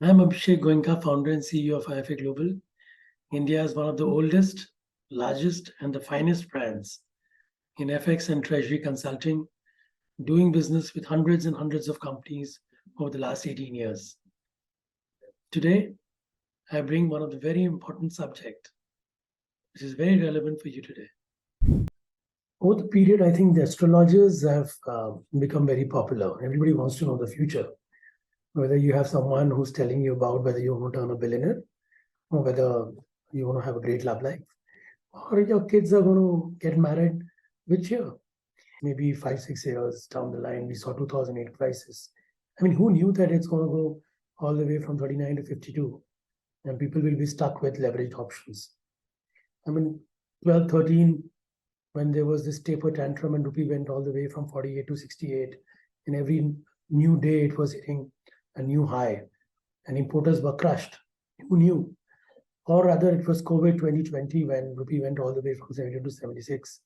I'm Abhishek Goenka, founder and CEO of IFA Global. India is one of the oldest, largest, and the finest brands in FX and treasury consulting, doing business with hundreds and hundreds of companies over the last 18 years. Today, I bring one of the very important subject, which is very relevant for you today. Over the period, I think the astrologers have become very popular. Everybody wants to know the future. Whether you have someone who's telling you about whether you want to turn a billionaire, or whether you want to have a great love life, or your kids are going to get married which year? Maybe 5-6 years down the line, we saw 2008 crisis. I mean, who knew that it's going to go all the way from 39 to 52, and people will be stuck with leveraged options? I mean, 12, 13, when there was this taper tantrum and rupee went all the way from 48 to 68, and every new day it was hitting a new high, and importers were crushed. Who knew? Or rather, it was COVID 2020 when rupee went all the way from 72 to 76.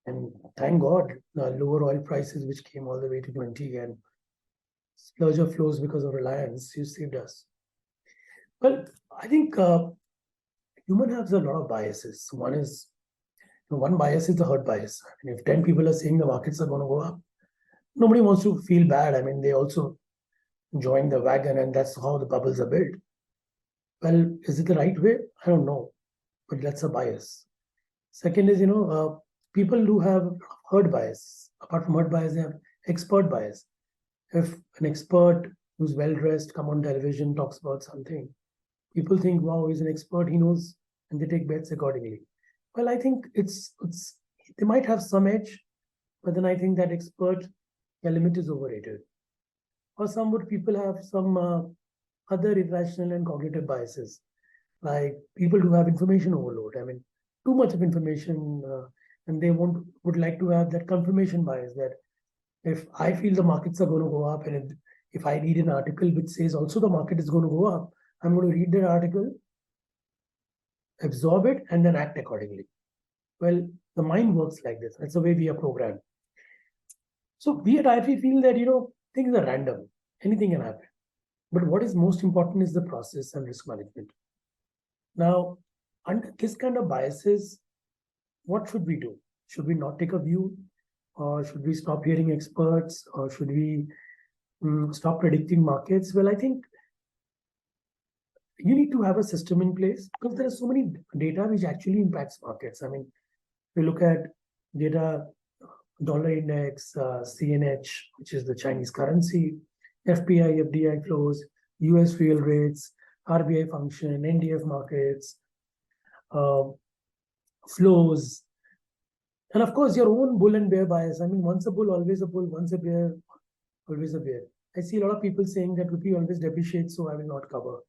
And thank God, lower oil prices, which came all the way to 20, and splurge of flows because of Reliance, you saved us. Well, I think human has a lot of biases. One bias is the herd bias. I mean, if 10 people are saying the markets are going to go up, nobody wants to feel bad. I mean, they also join the wagon, and that's how the bubbles are built. Well, is it the right way? I don't know, but that's a bias. Second is, people do have herd bias. Apart from herd bias, they have expert bias. If an expert who's well-dressed come on television, talks about something, people think, wow, he's an expert, he knows, and they take bets accordingly. Well, I think they might have some edge, but then I think that expert element is overrated. Or people have some other irrational and cognitive biases, like people who have information overload. I mean, too much of information, and they would like to have that confirmation bias that if I feel the markets are going to go up, and if I read an article which says also the market is going to go up, I'm going to read that article, absorb it, and then act accordingly. Well, the mind works like this. That's the way we are programmed. So we at IFA feel that, things are random. Anything can happen. But what is most important is the process and risk management. Now, under this kind of biases, what should we do? Should we not take a view? Or should we stop hearing experts? Or should we stop predicting markets? Well, I think you need to have a system in place, because there are so many data which actually impacts markets. I mean, we look at data, dollar index, CNH, which is the Chinese currency, FPI, FDI flows, US real rates, RBI function, NDF markets, flows, and of course your own bull and bear bias. I mean, once a bull, always a bull, once a bear, always a bear. I see a lot of people saying that rupee always depreciates, so I will not cover.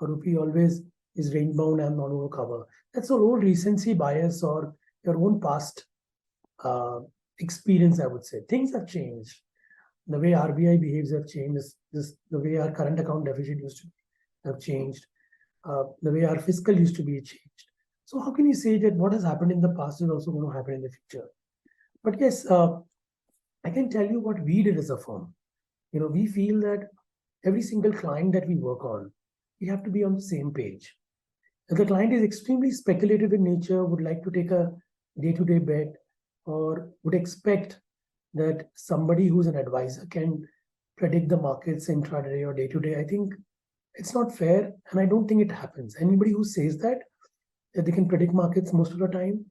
Or rupee always is range bound, I'm not going to cover. That's your own recency bias or your own past experience, I would say. Things have changed. The way RBI behaves have changed. The way our current account deficit used to have changed. The way our fiscal used to be changed. So how can you say that what has happened in the past is also going to happen in the future? But yes, I can tell you what we did as a firm. We feel that every single client that we work on, we have to be on the same page. If the client is extremely speculative in nature, would like to take a day-to-day bet, or would expect that somebody who's an advisor can predict the markets intraday or day-to-day, I think it's not fair, and I don't think it happens. Anybody who says that they can predict markets most of the time,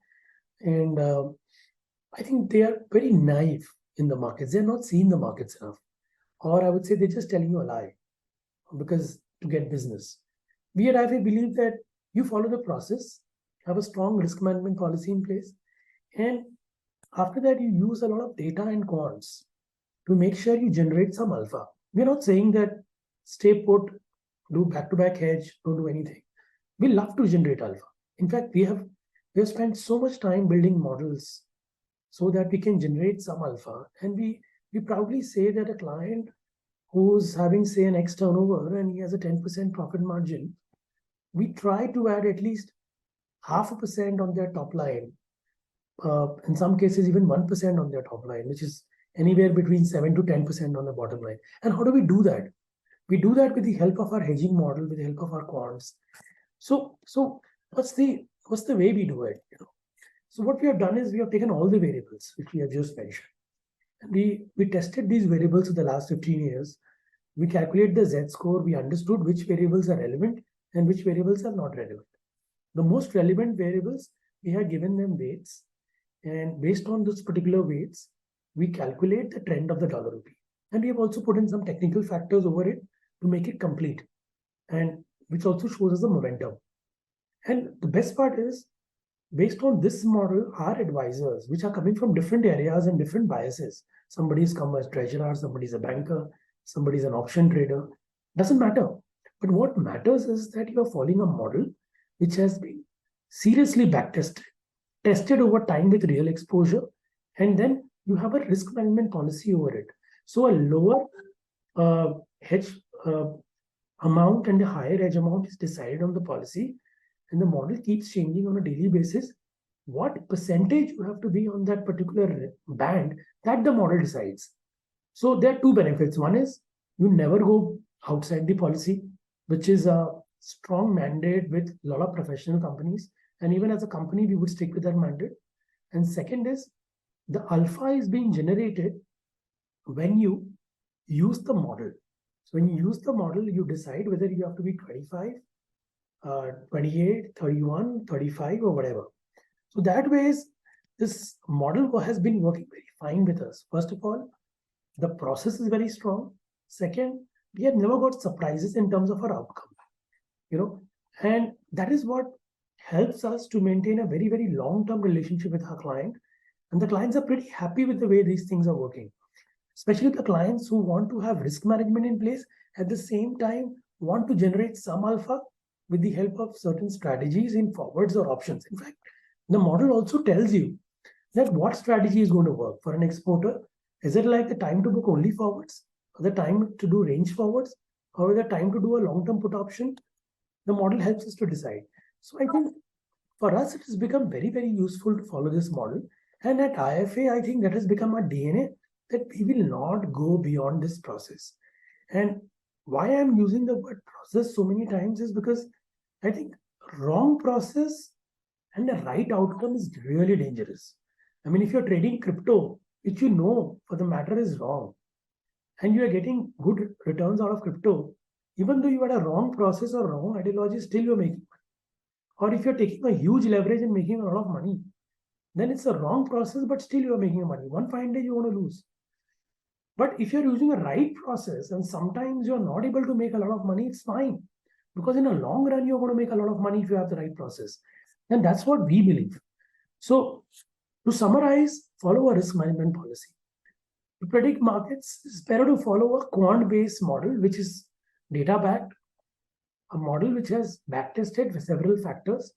and I think they are very naive in the markets. They're not seeing the markets enough. Or I would say they're just telling you a lie because to get business. We at IFA believe that you follow the process, have a strong risk management policy in place, and after that you use a lot of data and quants to make sure you generate some alpha. We're not saying that stay put, do back-to-back hedge, don't do anything. We love to generate alpha. In fact, we have spent so much time building models so that we can generate some alpha. And we proudly say that a client who's having, say, an X turnover and he has a 10% profit margin, we try to add at least 0.5% on their top line. In some cases, even 1% on their top line, which is anywhere between 7 to 10% on the bottom line. And how do we do that? We do that with the help of our hedging model, with the help of our quants. So what's the way we do it? So what we have done is we have taken all the variables which we have just mentioned. And we tested these variables in the last 15 years. We calculate the Z-score. We understood which variables are relevant and which variables are not relevant. The most relevant variables, we have given them weights. And based on those particular weights, we calculate the trend of the dollar rupee. And we have also put in some technical factors over it to make it complete, and which also shows us the momentum. And the best part is, based on this model, our advisors, which are coming from different areas and different biases, somebody's come as treasurer, somebody's a banker, somebody's an option trader, doesn't matter. But what matters is that you are following a model which has been seriously backtested, tested over time with real exposure, and then you have a risk management policy over it. So a lower hedge amount and a higher hedge amount is decided on the policy, and the model keeps changing on a daily basis. What percentage you have to be on that particular band, that the model decides. So there are two benefits. One is you never go outside the policy, which is a strong mandate with a lot of professional companies. And even as a company, we would stick with that mandate. And second is the alpha is being generated when you use the model. So when you use the model, you decide whether you have to be 25, 28, 31, 35 or whatever. So that way, this model has been working very fine with us. First of all, the process is very strong. Second, we have never got surprises in terms of our outcome, and that is what helps us to maintain a very, very long-term relationship with our client. And the clients are pretty happy with the way these things are working, especially the clients who want to have risk management in place, at the same time want to generate some alpha with the help of certain strategies in forwards or options. In fact, the model also tells you that what strategy is going to work for an exporter. Is it like the time to book only forwards, or the time to do range forwards, or the time to do a long-term put option? The model helps us to decide. So I think for us, it has become very, very useful to follow this model. And at IFA, I think that has become our DNA, that we will not go beyond this process. And why I'm using the word process so many times is because I think wrong process and the right outcome is really dangerous. I mean, if you're trading crypto, which for the matter is wrong, and you are getting good returns out of crypto, even though you had a wrong process or wrong ideology, still you're making money. Or if you're taking a huge leverage and making a lot of money, then it's a wrong process, but still you're making money. One fine day you want to lose. But if you're using a right process and sometimes you're not able to make a lot of money, it's fine. Because in a long run, you're going to make a lot of money if you have the right process. And that's what we believe. So to summarize, follow a risk management policy. To predict markets, it's better to follow a quant-based model, which is data-backed, a model which has backtested with several factors,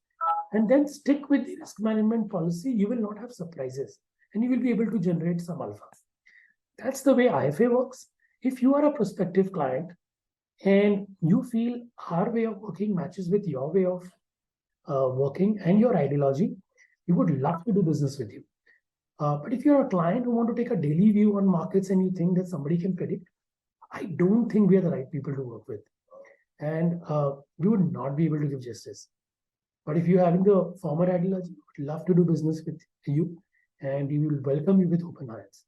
and then stick with the risk management policy. You will not have surprises, and you will be able to generate some alpha. That's the way IFA works. If you are a prospective client and you feel our way of working matches with your way of working and your ideology, we would love to do business with you. But if you're a client who want to take a daily view on markets and you think that somebody can predict, I don't think we are the right people to work with. And we would not be able to give justice. But if you're having the former ideology, we would love to do business with you, and we will welcome you with open arms.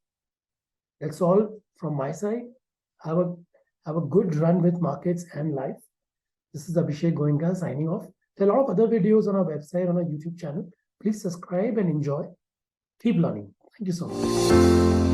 That's all from my side. Have a good run with markets and life. This is Abhishek Goenka signing off. There are a lot of other videos on our website, on our YouTube channel. Please subscribe and enjoy. Keep learning. Thank you so much.